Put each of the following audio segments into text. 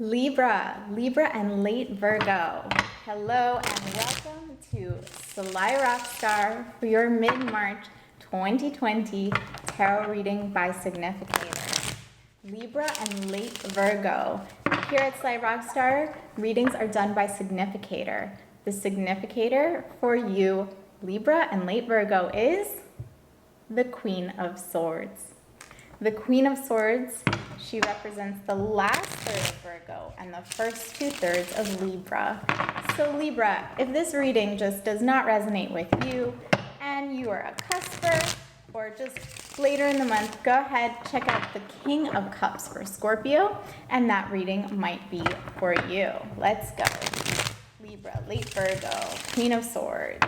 Libra and late Virgo. Hello and welcome to Sly Roxtar for your mid-March 2020 tarot reading by Significator. Libra and late Virgo. Here at Sly Roxtar, readings are done by Significator. The Significator for you, Libra and late Virgo, is the Queen of Swords. The Queen of Swords, she represents the last third of Virgo and the first 2/3 of Libra. So Libra, if this reading just does not resonate with you and you are a cusper or just later in the month, go ahead, check out the King of Cups for Scorpio, and that reading might be for you. Let's go. Libra, late Virgo, Queen of Swords.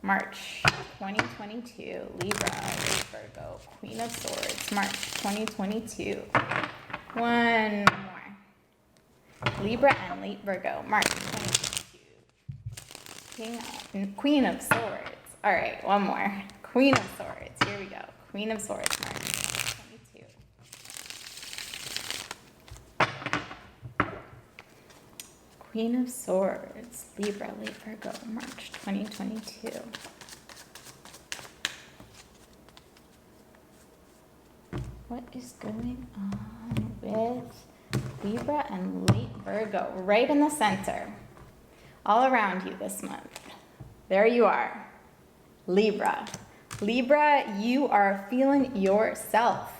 March 2022, Libra, late Virgo, Queen of Swords, March 2022. One more. Libra and late Virgo, March 2022. Queen of Swords. All right, one more. Queen of Swords. Here we go. Queen of Swords, March 2022. Queen of Swords, Libra, late Virgo, March 2022. What is going on with Libra and late Virgo? Right in the center. All around you this month. There you are. Libra. Libra, you are feeling yourself.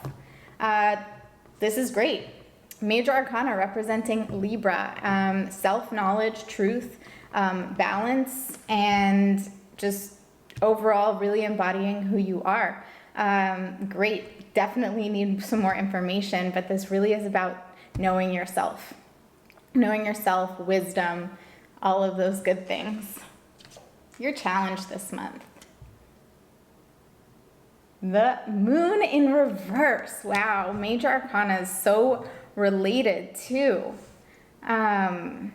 This is great. Major Arcana representing Libra, self-knowledge, truth, balance, and just overall really embodying who you are. Great, definitely need some more information, but this really is about knowing yourself. Knowing yourself, wisdom, all of those good things. Your challenge this month. The Moon in reverse. Wow, Major Arcana is so related to the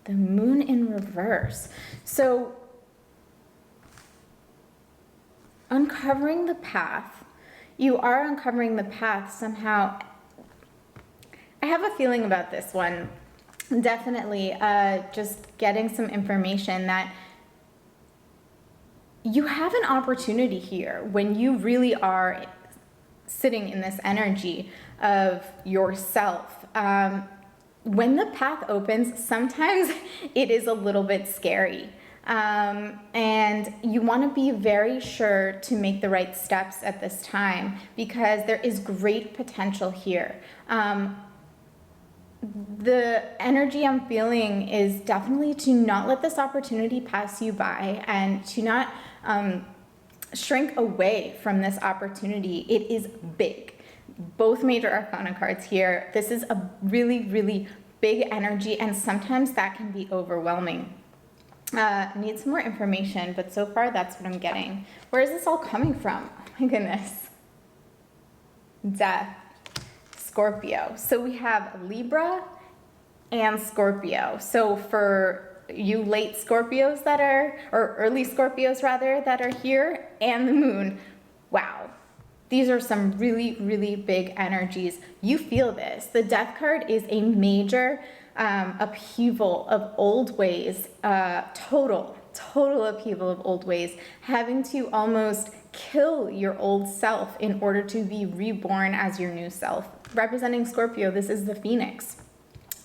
Moon in reverse. So uncovering the path, you are uncovering the path somehow. I have a feeling about this one. Definitely just getting some information that you have an opportunity here when you really are sitting in this energy of yourself. When the path opens, sometimes it is a little bit scary. And you want to be very sure to make the right steps at this time because there is great potential here. The energy I'm feeling is definitely to not let this opportunity pass you by and to not shrink away from this opportunity. It is big. Both Major Arcana cards here. This is a really, really big energy, and sometimes that can be overwhelming. Need some more information, but so far that's what I'm getting. Where is this all coming from? Oh my goodness. Death. Scorpio. So we have Libra and Scorpio. So for you late Scorpios that are, or early Scorpios rather, that are here, and the Moon, wow. These are some really, really big energies. You feel this. The Death card is a major upheaval of old ways, total upheaval of old ways, having to almost kill your old self in order to be reborn as your new self. Representing Scorpio, this is the Phoenix.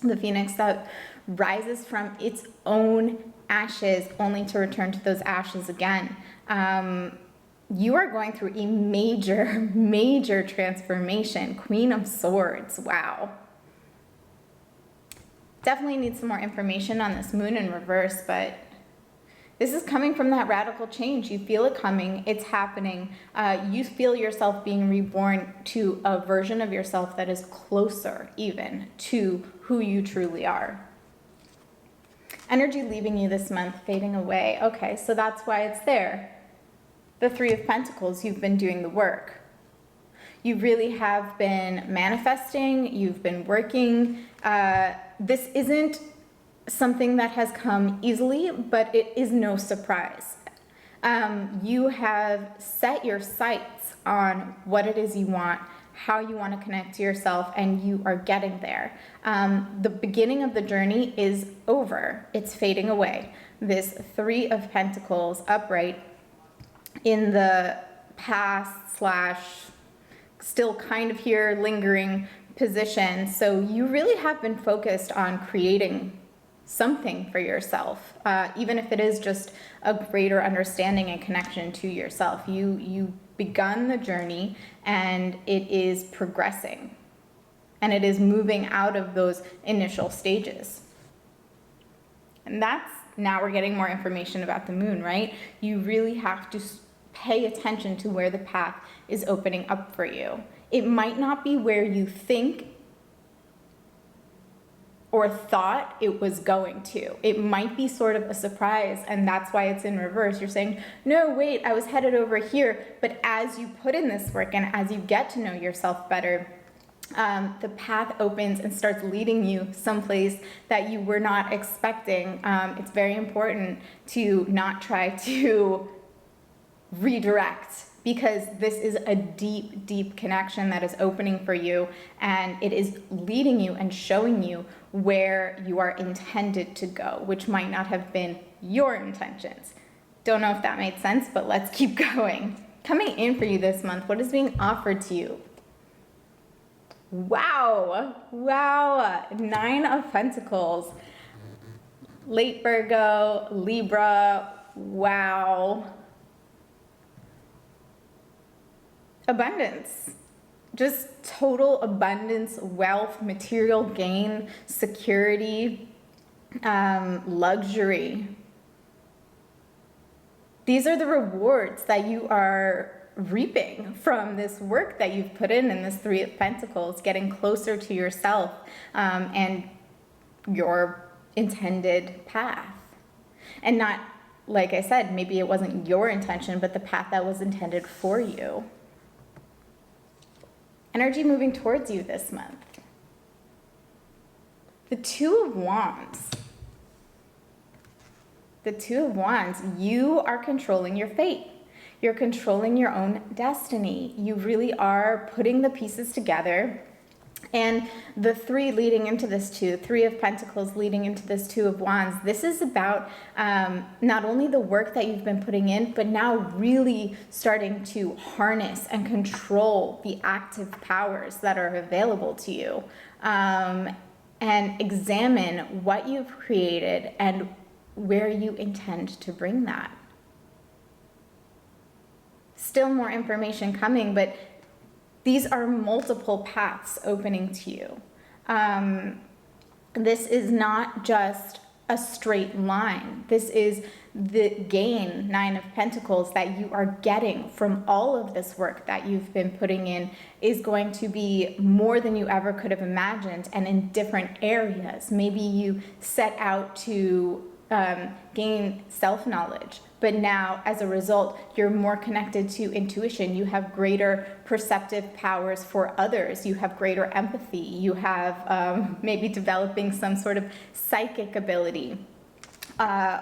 The Phoenix that rises from its own ashes only to return to those ashes again. You are going through a major, major transformation. Queen of Swords, wow. Definitely need some more information on this Moon in reverse, but this is coming from that radical change. You feel it coming, it's happening. You feel yourself being reborn to a version of yourself that is closer even to who you truly are. Energy leaving you this month, fading away. Okay, so that's why it's there. The Three of Pentacles, you've been doing the work. You really have been manifesting, you've been working. This isn't something that has come easily, but it is no surprise. You have set your sights on what it is you want, how you want to connect to yourself, and you are getting there. The beginning of the journey is over. It's fading away. This Three of Pentacles upright in the past slash still kind of here lingering position. So you really have been focused on creating something for yourself, even if it is just a greater understanding and connection to yourself. You begun the journey, and it is progressing, and it is moving out of those initial stages. And that's, now we're getting more information about the moon, right? You really have to pay attention to where the path is opening up for you. It might not be where you think or thought it was going to. It might be sort of a surprise, and that's why it's in reverse. You're saying, no, wait, I was headed over here. But as you put in this work and as you get to know yourself better, the path opens and starts leading you someplace that you were not expecting. It's very important to not try to redirect, because this is a deep, deep connection that is opening for you, and it is leading you and showing you where you are intended to go, which might not have been your intentions. Don't know if that made sense, but let's keep going. Coming in for you this month, what is being offered to you? Wow, wow, Nine of Pentacles, late Virgo, Libra, wow. Abundance, just total abundance, wealth, material gain, security, luxury. These are the rewards that you are reaping from this work that you've put in this Three of Pentacles, getting closer to yourself and your intended path. And not, like I said, maybe it wasn't your intention, but the path that was intended for you. Energy moving towards you this month. The Two of Wands. The Two of Wands, you are controlling your fate. You're controlling your own destiny. You really are putting the pieces together. And the three leading into this two, Three of Pentacles leading into this Two of Wands, this is about not only the work that you've been putting in, but now really starting to harness and control the active powers that are available to you, and examine what you've created and where you intend to bring that. Still more information coming, but these are multiple paths opening to you. This is not just a straight line. This is the gain, Nine of Pentacles, that you are getting from all of this work that you've been putting in is going to be more than you ever could have imagined, and in different areas. Maybe you set out to gain self-knowledge, but now as a result, you're more connected to intuition. You have greater perceptive powers for others. You have greater empathy. You have maybe developing some sort of psychic ability,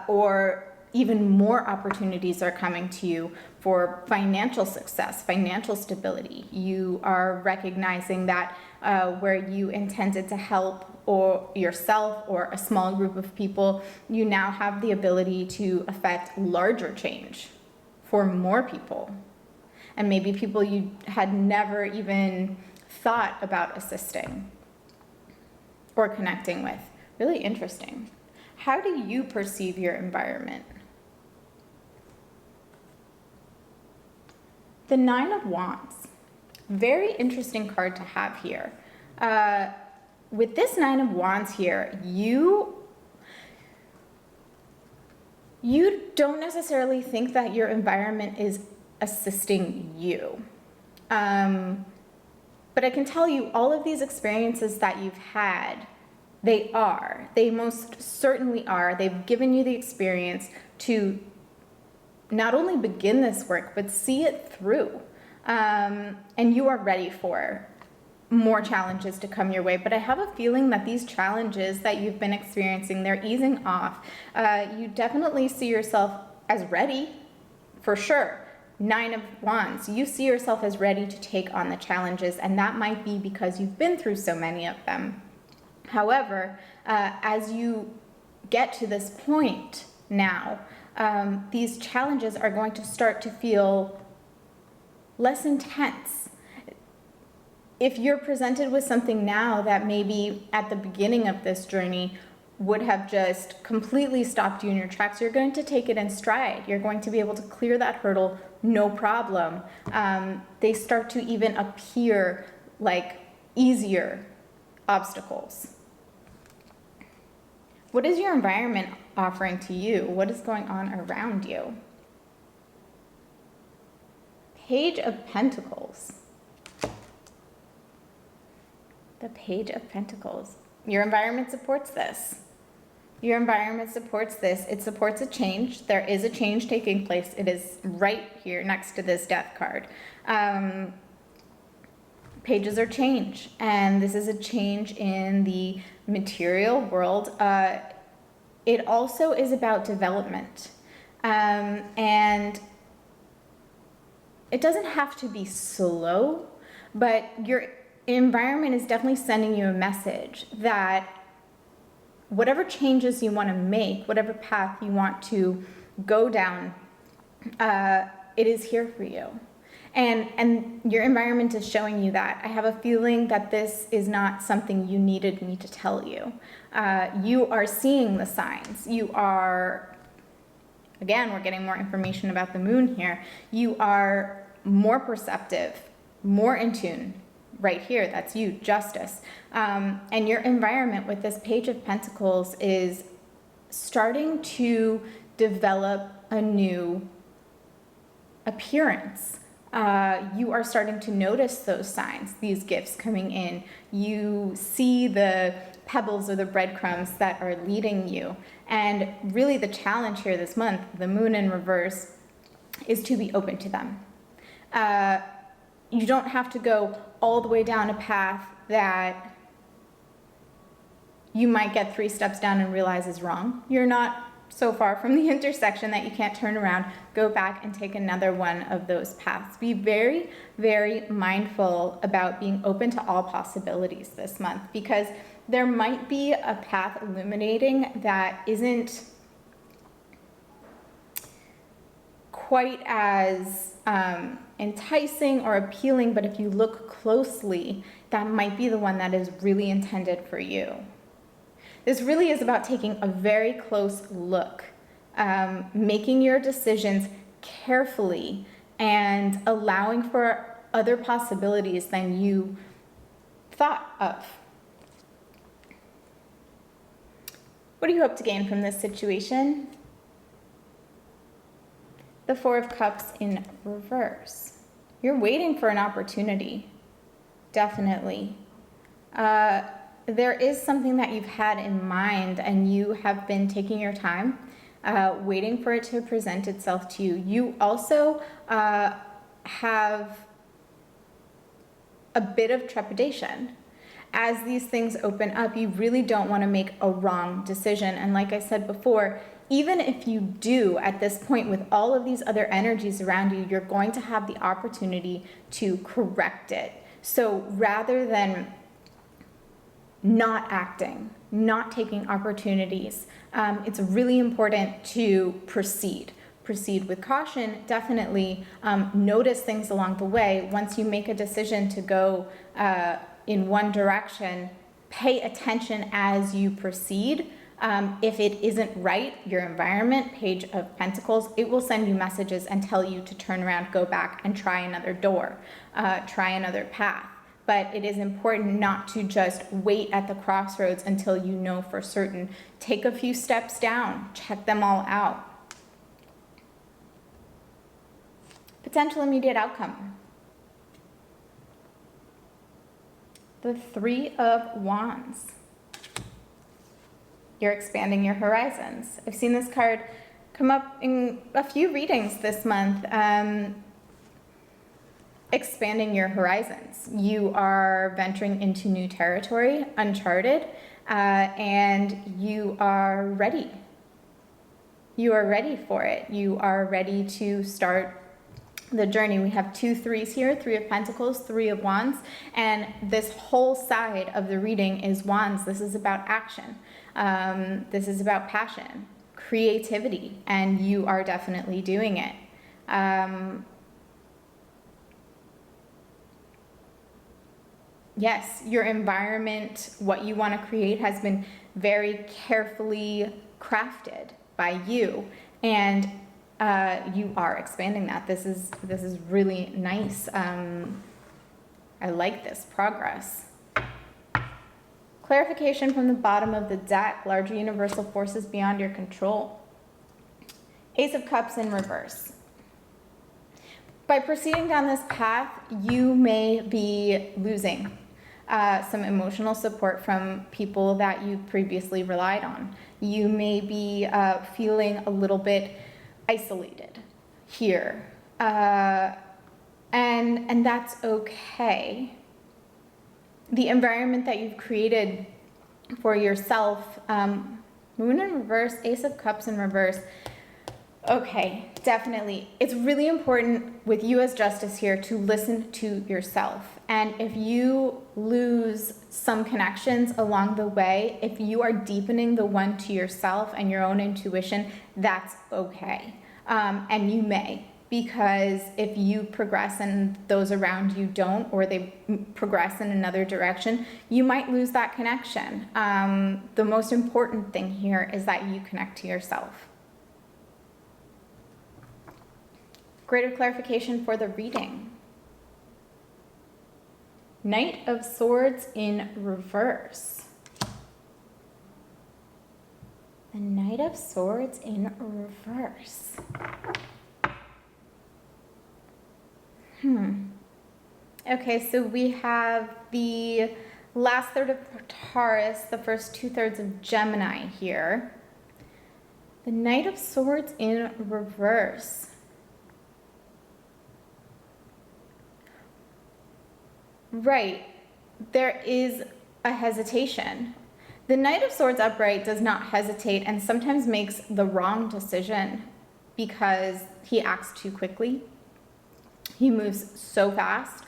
or even more opportunities are coming to you for financial success, financial stability. You are recognizing that where you intended to help or yourself or a small group of people, you now have the ability to affect larger change for more people. And maybe people you had never even thought about assisting or connecting with. Really interesting. How do you perceive your environment? The Nine of Wands. Very interesting card to have here. With this Nine of Wands here, you don't necessarily think that your environment is assisting you. But I can tell you, all of these experiences that you've had, they most certainly are. They've given you the experience to not only begin this work, but see it through. And you are ready for more challenges to come your way. But I have a feeling that these challenges that you've been experiencing, they're easing off. You definitely see yourself as ready, for sure. Nine of Wands, you see yourself as ready to take on the challenges, and that might be because you've been through so many of them. However, as you get to this point now, these challenges are going to start to feel less intense. If you're presented with something now that maybe at the beginning of this journey would have just completely stopped you in your tracks, you're going to take it in stride. You're going to be able to clear that hurdle, no problem. They start to even appear like easier obstacles. What is your environment offering to you? What is going on around you? Page of Pentacles. The Page of Pentacles. Your environment supports this. Your environment supports this. It supports a change. There is a change taking place. It is right here next to this Death card. Pages are change, and this is a change in the material world. It also is about development, and it doesn't have to be slow, but your environment is definitely sending you a message that whatever changes you want to make, whatever path you want to go down, it is here for you. And your environment is showing you that. I have a feeling that this is not something you needed me to tell you. You are seeing the signs. You are, again, we're getting more information about the moon here. You are more perceptive, more in tune. Right here, that's you, Justice. And your environment with this Page of Pentacles is starting to develop a new appearance. You are starting to notice those signs, these gifts coming in. You see the pebbles or the breadcrumbs that are leading you. And really the challenge here this month, the moon in reverse, is to be open to them. You don't have to go all the way down a path that you might get 3 steps down and realize is wrong. You're not so far from the intersection that you can't turn around, go back and take another one of those paths. Be very, very mindful about being open to all possibilities this month, because there might be a path illuminating that isn't quite as enticing or appealing, but if you look closely, that might be the one that is really intended for you. This really is about taking a very close look, making your decisions carefully, and allowing for other possibilities than you thought of. What do you hope to gain from this situation? The Four of Cups in reverse. You're waiting for an opportunity, definitely. There is something that you've had in mind, and you have been taking your time, waiting for it to present itself to you. You also have a bit of trepidation. As these things open up, you really don't want to make a wrong decision. And like I said before, even if you do at this point with all of these other energies around you, you're going to have the opportunity to correct it. So rather than not acting, not taking opportunities, it's really important to proceed. Proceed with caution, definitely. Notice things along the way. Once you make a decision to go in one direction, pay attention as you proceed. If it isn't right, your environment, Page of Pentacles, it will send you messages and tell you to turn around, go back, and try another door, try another path. But it is important not to just wait at the crossroads until you know for certain. Take a few steps down, check them all out. Potential immediate outcome. The Three of Wands. You're expanding your horizons. I've seen this card come up in a few readings this month. Expanding your horizons. You are venturing into new territory, uncharted, and you are ready. You are ready for it. You are ready to start the journey. We have 2 3s here, 3 of Pentacles, 3 of Wands, and this whole side of the reading is Wands. This is about action. This is about passion, creativity, and you are definitely doing it. Yes, your environment, what you want to create has been very carefully crafted by you, and you are expanding that. This is really nice. I like this progress. Clarification from the bottom of the deck, larger universal forces beyond your control. Ace of Cups in reverse. By proceeding down this path, you may be losing some emotional support from people that you previously relied on. You may be feeling a little bit isolated here, and that's okay. The environment that you've created for yourself, Moon in reverse, Ace of Cups in reverse. Okay, definitely. It's really important with you as Justice here to listen to yourself. And if you lose some connections along the way, if you are deepening the one to yourself and your own intuition, that's okay. And you may, because if you progress and those around you don't, or they progress in another direction, you might lose that connection. The most important thing here is that you connect to yourself. Greater clarification for the reading. Knight of Swords in reverse. The Knight of Swords in reverse. Okay, so we have the last third of Taurus, the first 2/3 of Gemini here. The Knight of Swords in reverse. Right, there is a hesitation. The Knight of Swords upright does not hesitate and sometimes makes the wrong decision because he acts too quickly. He moves so fast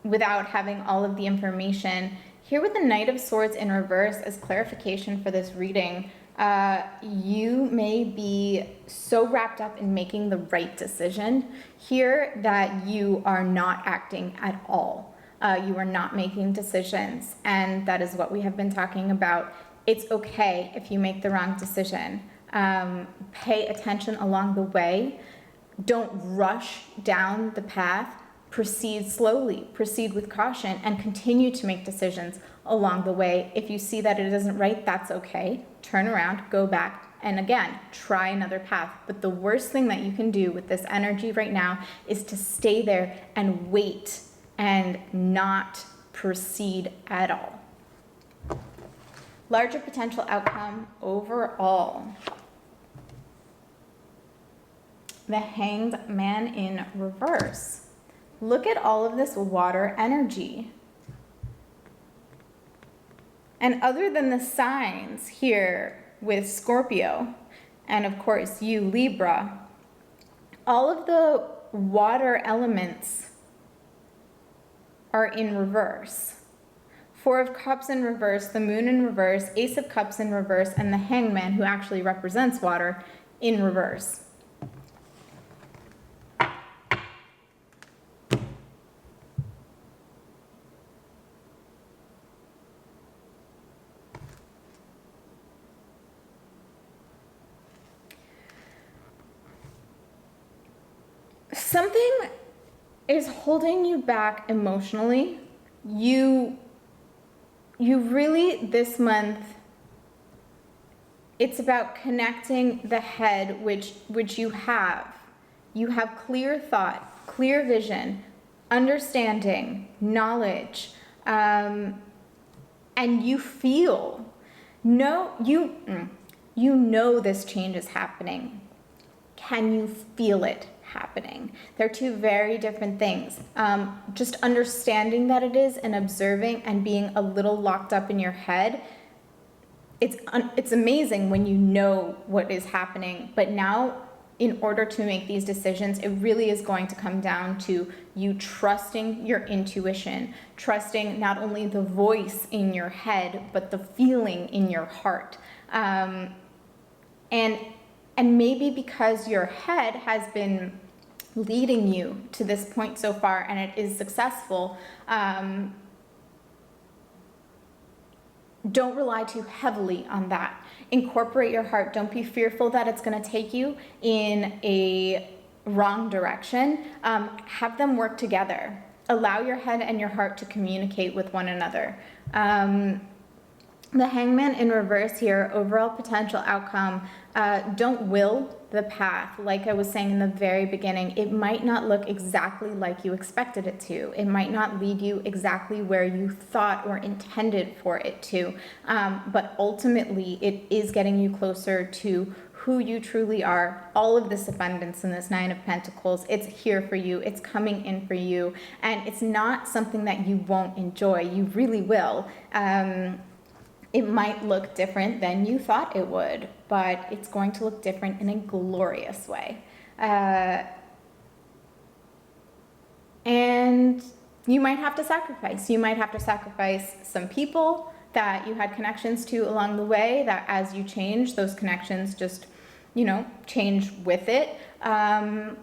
without having all of the information. Here with the Knight of Swords in reverse as clarification for this reading, you may be so wrapped up in making the right decision here that you are not acting at all. You are not making decisions, and that is what we have been talking about. It's okay if you make the wrong decision. Pay attention along the way. Don't rush down the path. Proceed slowly, proceed with caution, and continue to make decisions along the way. If you see that it isn't right, that's okay. Turn around, go back, and again, try another path. But the worst thing that you can do with this energy right now is to stay there and wait and not proceed at all. Larger potential outcome overall. The Hanged Man in reverse. Look at all of this water energy. And other than the signs here with Scorpio, and of course you Libra, all of the water elements are in reverse. 4 of Cups in reverse, the Moon in reverse, Ace of Cups in reverse, and the Hangman, who actually represents water, in reverse. Something is holding you back emotionally. You really, this month, it's about connecting the head, which you have. You have clear thought, clear vision, understanding, knowledge, and you feel, you know this change is happening. Can you feel it happening? They're two very different things. Just understanding that it is and observing and being a little locked up in your head, it's amazing when you know what is happening, but now in order to make these decisions, it really is going to come down to you trusting your intuition, trusting not only the voice in your head, but the feeling in your heart. And maybe because your head has been leading you to this point so far and it is successful, don't rely too heavily on that. Incorporate your heart. Don't be fearful that it's going to take you in a wrong direction. Have them work together. Allow your head and your heart to communicate with one another. The Hangman in reverse here, overall potential outcome, don't will the path. Like I was saying in the very beginning, it might not look exactly like you expected it to. It might not lead you exactly where you thought or intended for it to. But ultimately, it is getting you closer to who you truly are. All of this abundance in this Nine of Pentacles, it's here for you. It's coming in for you. And it's not something that you won't enjoy. You really will. It might look different than you thought it would, but it's going to look different in a glorious way. And you might have to sacrifice. You might have to sacrifice some people that you had connections to along the way, that as you change, those connections just, change with it. And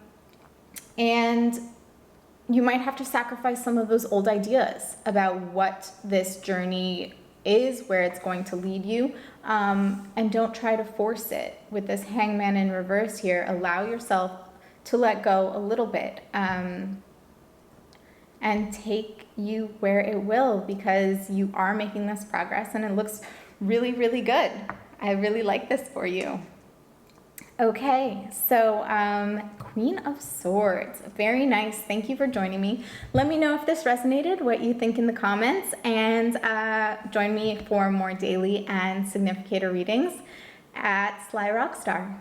you might have to sacrifice some of those old ideas about what this journey is, where it's going to lead you, and don't try to force it. With this Hangman in reverse here, allow yourself to let go a little bit, and take you where it will, because you are making this progress and it looks really, really good. I really like this for you. Okay, so Queen of Swords, very nice. Thank you for joining me. Let me know if this resonated, what you think in the comments, and join me for more daily and significator readings at Sly Roxtar.